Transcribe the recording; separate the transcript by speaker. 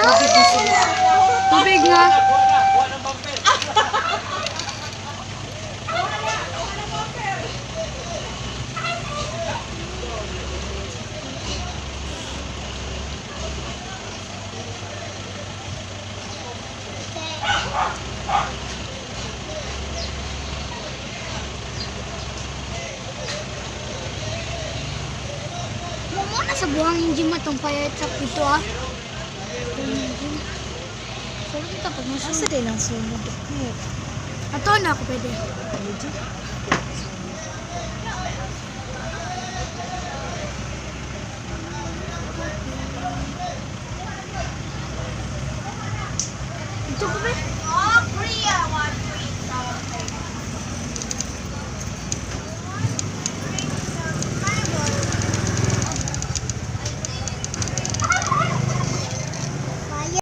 Speaker 1: Tubig nga.
Speaker 2: Muna sa buhang yung gym atong payat sa pito ah. Sorry kita pag
Speaker 1: Asa
Speaker 2: nasunod.
Speaker 1: din ang sunod?
Speaker 2: Ato na ako pwede. Ito ko ba?
Speaker 3: Oh, Korea one.